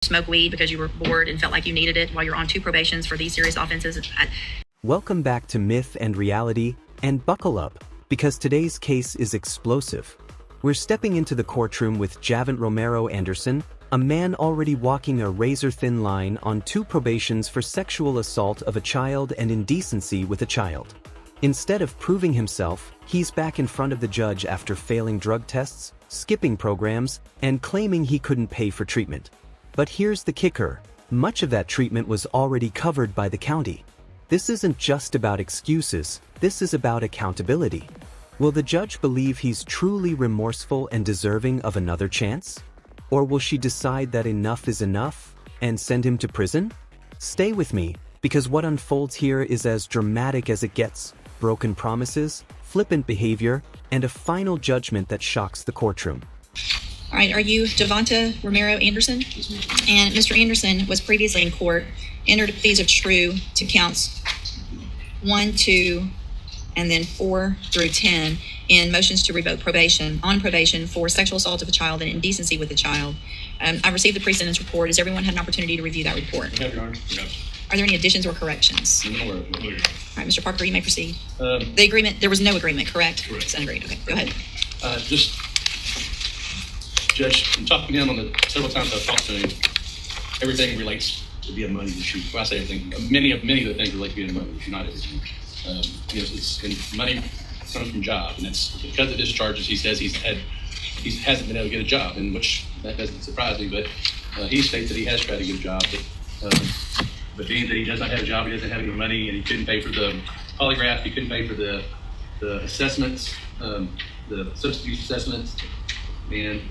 smoke weed because you were bored and felt like you needed it while you're on 2 probations for these serious offenses. Welcome back to Myth and Reality, and buckle up, because today's case is explosive. We're stepping into the courtroom with Javant Romero Anderson, a man already walking a razor-thin line on 2 probations for sexual assault of a child and indecency with a child. Instead of proving himself, he's back in front of the judge after failing drug tests, skipping programs, and claiming he couldn't pay for treatment. But here's the kicker: much of that treatment was already covered by the county. This isn't just about excuses, this is about accountability. Will the judge believe he's truly remorseful and deserving of another chance? Or will she decide that enough is enough and send him to prison? Stay with me, because what unfolds here is as dramatic as it gets: broken promises, flippant behavior, and a final judgment that shocks the courtroom. All right, are you Javant Romero Anderson? And Mr. Anderson was previously in court, entered pleas of true to counts 1, 2, and then 4 through 10 in motions to revoke probation, on probation for sexual assault of a child and indecency with a child. I received the pre-sentence report. Has everyone had an opportunity to review that report? Your Honor. Are there any additions or corrections? I'm not aware of it. All right, Mr. Parker, you may proceed. The agreement, there was no agreement, correct? Correct. It's unagreed. Okay, go ahead. Judge, I'm talking to him on the several times I've talked to him. Everything relates to being a money issue. When I say everything, many of the things relate to being a money issue, not everything. And money comes from job, and that's because of his charges. He says he hasn't been able to get a job, and which that doesn't surprise me. But he states that he has tried to get a job, but being that he does not have a job, he doesn't have any money, and he couldn't pay for the polygraph, he couldn't pay for the assessments, the substance use assessments, and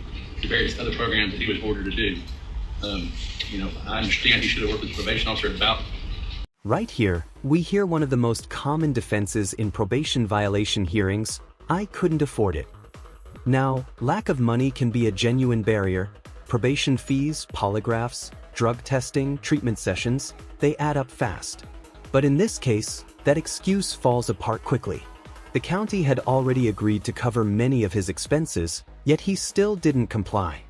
the various other programs that he was ordered to do. I understand he should have worked with the probation officer about. Right here, we hear one of the most common defenses in probation violation hearings: I couldn't afford it. Now, lack of money can be a genuine barrier. Probation fees, polygraphs, drug testing, treatment sessions, they add up fast. But in this case, that excuse falls apart quickly. The county had already agreed to cover many of his expenses, yet he still didn't comply.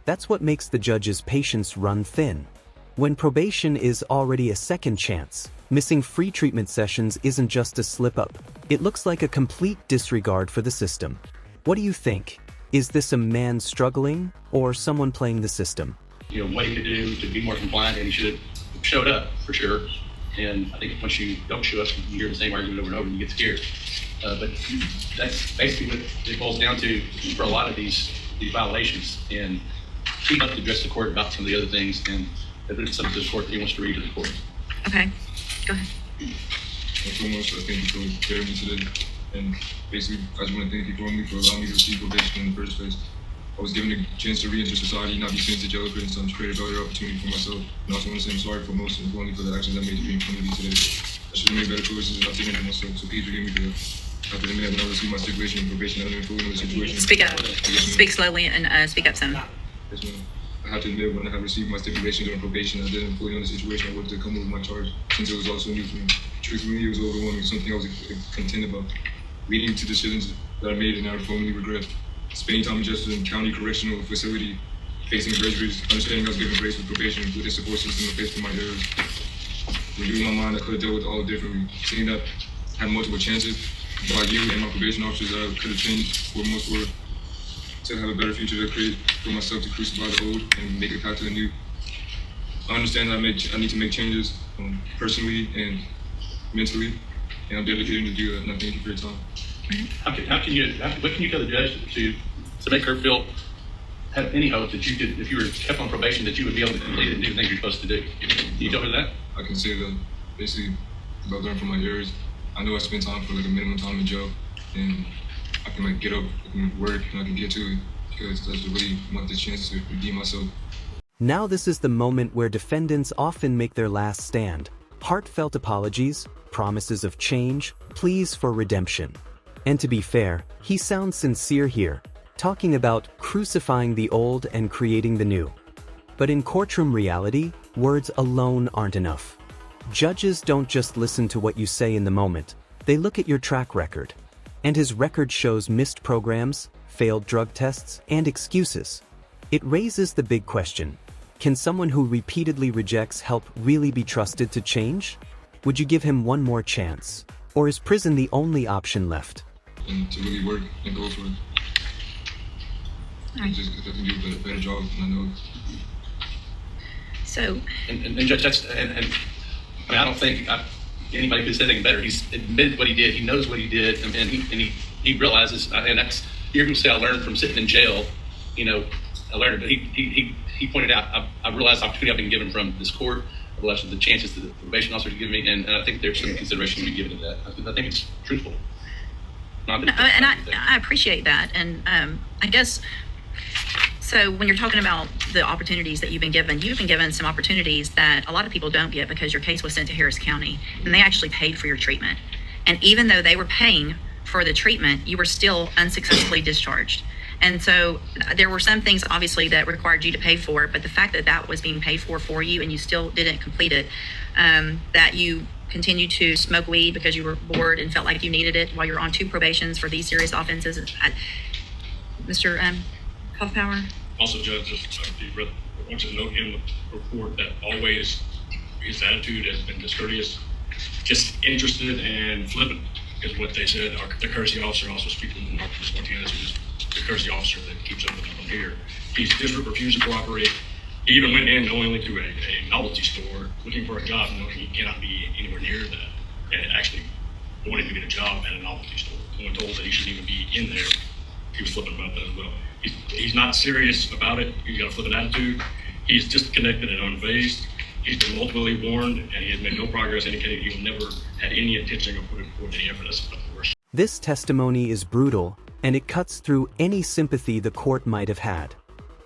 That's what makes the judge's patience run thin. When probation is already a second chance, missing free treatment sessions isn't just a slip-up. It looks like a complete disregard for the system. What do you think? Is this a man struggling, or someone playing the system? What he could do to be more compliant, and he should have showed up for sure. And I think once you don't show up, you hear the same argument over and over, and you get scared. But that's basically what it boils down to for a lot of these violations. And he'd like to address the court about some of the other things, and if it's something to the court that he wants to read to the court. Okay, go ahead. So much, I thank you for getting me today. And basically, I just want to thank you formally for allowing me to receive probation in the first place. I was given a chance to re-enter society, not be sent to jail again, so I'm created a better opportunity for myself. And I also want to say I'm sorry for most and only for the actions I made to be in front of you today. I should have made better choices and not taken for myself, so please forgive me for that. After the minute when I received my stipulation in probation, I didn't fully know the situation. Speak up. Speak slowly and speak up some. Yes, ma'am. I have to admit, when I had received my stipulation during probation, I didn't fully know the situation I wanted to come with my charge, since it was also new for me. Truthfully, it was overwhelming, something I was content about. Leading to decisions that I made and I formally regret. Spending time in Jefferson County Correctional Facility, facing perjuries, understanding I was given grace with probation, with a support system to face for my errors. Reviewing my mind, I could have dealt with it all differently. Seeing that I had multiple chances by you and my probation officers that I could have changed for most were to have a better future to create for myself, to crucify the old and make a path to the new. I understand that I need to make changes personally and mentally, and I'm dedicated to do that, and I thank you for your time. What can you tell the judge to make her feel, have any hope that you could, if you were kept on probation, that you would be able to complete it and do the things you're supposed to do? Can you tell her that? I can say that basically, because I learned from my errors. I know I spent time for a minimum time in jail, and I can get up, I can work, and I can get to it, because I just really want this chance to redeem myself. Now this is the moment where defendants often make their last stand. Heartfelt apologies, promises of change, pleas for redemption. And to be fair, he sounds sincere here, talking about crucifying the old and creating the new. But in courtroom reality, words alone aren't enough. Judges don't just listen to what you say in the moment, they look at your track record. And his record shows missed programs, failed drug tests, and excuses. It raises the big question: Can someone who repeatedly rejects help really be trusted to change? Would you give him one more chance? Or is prison the only option left? And to really work and go for it. All right. Just I can do a better job, and I know. So, And Judge, I mean, I don't think anybody could say anything better. He's admitted what he did. He knows what he did, and he realizes, and that's, you're going to say I learned from sitting in jail. You know, I learned, but he pointed out, I realized the opportunity I've been given from this court. I realized the chances that the probation officer give me, and I think there's some consideration to be given to that. I think it's truthful. and I appreciate that. And I guess, so when you're talking about the opportunities that you've been given some opportunities that a lot of people don't get, because your case was sent to Harris County and they actually paid for your treatment. And even though they were paying for the treatment, you were still unsuccessfully discharged. And so there were some things obviously that required you to pay for, but the fact that that was being paid for you and you still didn't complete it, that you continued to smoke weed because you were bored and felt like you needed it while you're on 2 probations for these serious offenses. Mr. Hoffpower? Also, Judge, I want you to note in the report that always his attitude has been discourteous, just interested and flippant is what they said. The courtesy officer, also speaking to Marcus Martinez, who's the courtesy officer that keeps up with him here. He's just refused to cooperate. He even went in knowingly to a novelty store looking for a job, knowing he cannot be anywhere near that, and actually wanting to get a job at a novelty store. When told that he shouldn't even be in there, he was flippant about that as well. He's not serious about it. He's got a flippant attitude. He's disconnected and unfazed. He's been multiply warned, and he has made no progress indicating he never had any intention of putting forth any effort. That's worse. This testimony is brutal, and it cuts through any sympathy the court might have had.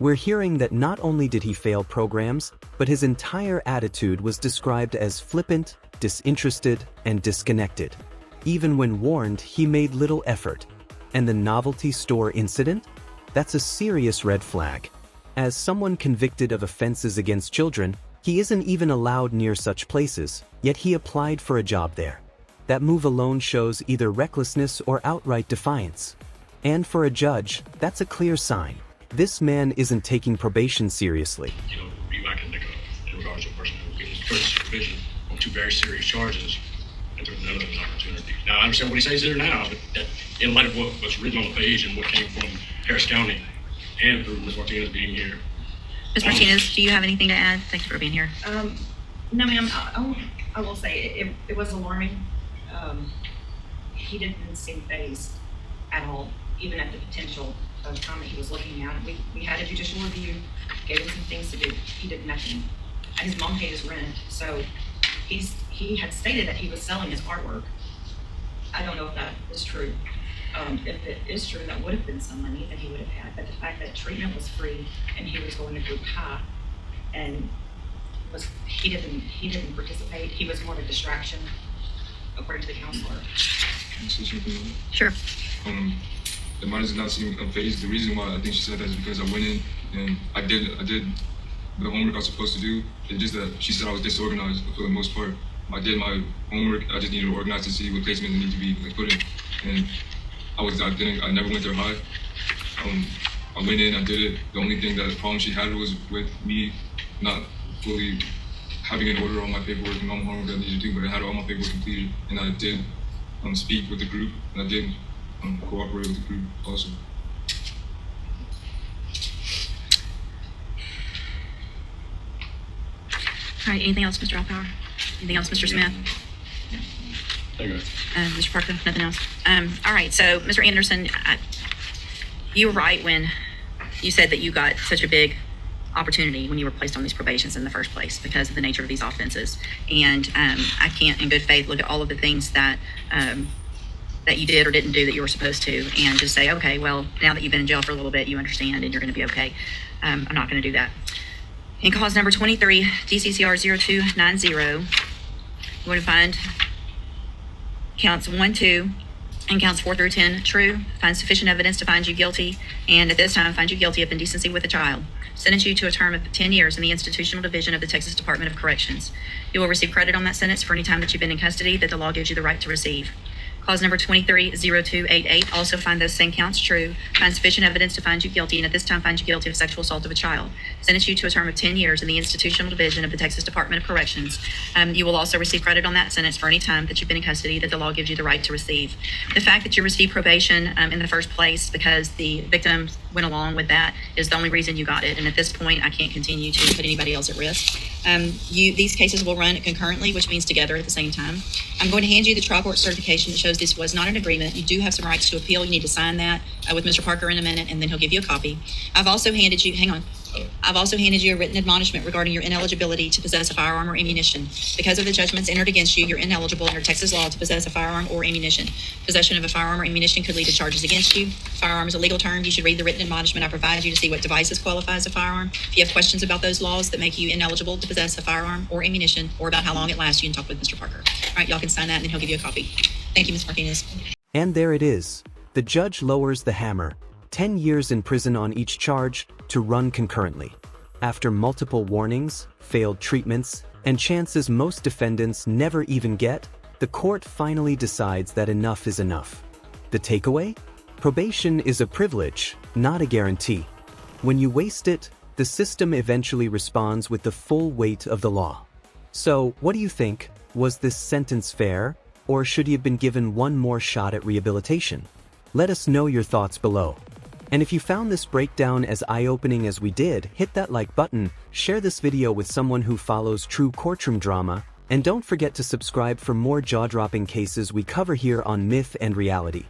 We're hearing that not only did he fail programs, but his entire attitude was described as flippant, disinterested, and disconnected. Even when warned, he made little effort. And the novelty store incident? That's a serious red flag. As someone convicted of offenses against children, he isn't even allowed near such places, yet he applied for a job there. That move alone shows either recklessness or outright defiance. And for a judge, that's a clear sign. This man isn't taking probation seriously. You know, I can think of in regards to a person who gets courtesy supervision on 2 very serious charges, and took none of those opportunities. Now, I understand what he says there now, but that, in light of what's written on the page and what came from Harris County and through Ms. Martinez being here. Ms. Martinez, do you have anything to add? Thank you for being here. No, ma'am. I will say it was alarming. He didn't seem fazed at all, even at the potential of time that he was looking at. We had a judicial review, gave him some things to do. He did nothing. And his mom paid his rent, so he had stated that he was selling his artwork. I don't know if that is true. If it is true, that would have been some money that he would have had. But the fact that treatment was free and he was going to group high and he didn't participate. He was more of a distraction, according to the counselor. Can I say something? Sure. The minor did not seem unfazed. The reason why I think she said that is because I went in and I did the homework I was supposed to do. It's just that she said I was disorganized for the most part. I did my homework. I just needed to organize to see what placements need to be put in. And I never went there high. I went in, I did it. The only thing that the problem she had was with me not fully having an order on my paperwork and all my homework that I needed to do, but I had all my paperwork completed. And I did speak with the group, and I did cooperate with the group also. All right, anything else, Mr. Alpower? Anything else, Mr. Smith? There you go. Mr. Parker, nothing else? All right, so Mr. Anderson, you were right when you said that you got such a big opportunity when you were placed on these probations in the first place because of the nature of these offenses. And I can't in good faith look at all of the things that that you did or didn't do that you were supposed to and just say, okay, well, now that you've been in jail for a little bit, you understand and you're going to be okay. I'm not going to do that. In cause number 23, DCCR 0290, we're going to find counts 1, 2, and counts 4 through 10 true, find sufficient evidence to find you guilty, and at this time find you guilty of indecency with a child. Sentence you to a term of 10 years in the institutional division of the Texas Department of Corrections. You will receive credit on that sentence for any time that you've been in custody that the law gives you the right to receive. Clause number 230288, also find those same counts true. Find sufficient evidence to find you guilty, and at this time find you guilty of sexual assault of a child. Sentence you to a term of 10 years in the Institutional Division of the Texas Department of Corrections. You will also receive credit on that sentence for any time that you've been in custody that the law gives you the right to receive. The fact that you received probation in the first place because the victim went along with that is the only reason you got it. And at this point, I can't continue to put anybody else at risk. These cases will run concurrently, which means together at the same time. I'm going to hand you the trial court certification that shows this was not an agreement. You do have some rights to appeal. You need to sign that with Mr. Parker in a minute, and then he'll give you a copy. I've also handed you a written admonishment regarding your ineligibility to possess a firearm or ammunition. Because of the judgments entered against you, you're ineligible under Texas law to possess a firearm or ammunition. Possession of a firearm or ammunition could lead to charges against you. Firearm is a legal term. You should read the written admonishment I provided you to see what devices qualify as a firearm. If you have questions about those laws that make you ineligible to possess a firearm or ammunition, or about how long it lasts, you can talk with Mr. Parker. All right, y'all can sign that, and then he'll give you a copy. Thank you, Ms. Martinez. And there it is. The judge lowers the hammer. 10 years in prison on each charge to run concurrently. After multiple warnings, failed treatments, and chances most defendants never even get, the court finally decides that enough is enough. The takeaway? Probation is a privilege, not a guarantee. When you waste it, the system eventually responds with the full weight of the law. So, what do you think? Was this sentence fair, or should he have been given one more shot at rehabilitation? Let us know your thoughts below. And if you found this breakdown as eye-opening as we did, hit that like button, share this video with someone who follows true courtroom drama, and don't forget to subscribe for more jaw-dropping cases we cover here on Myth and Reality.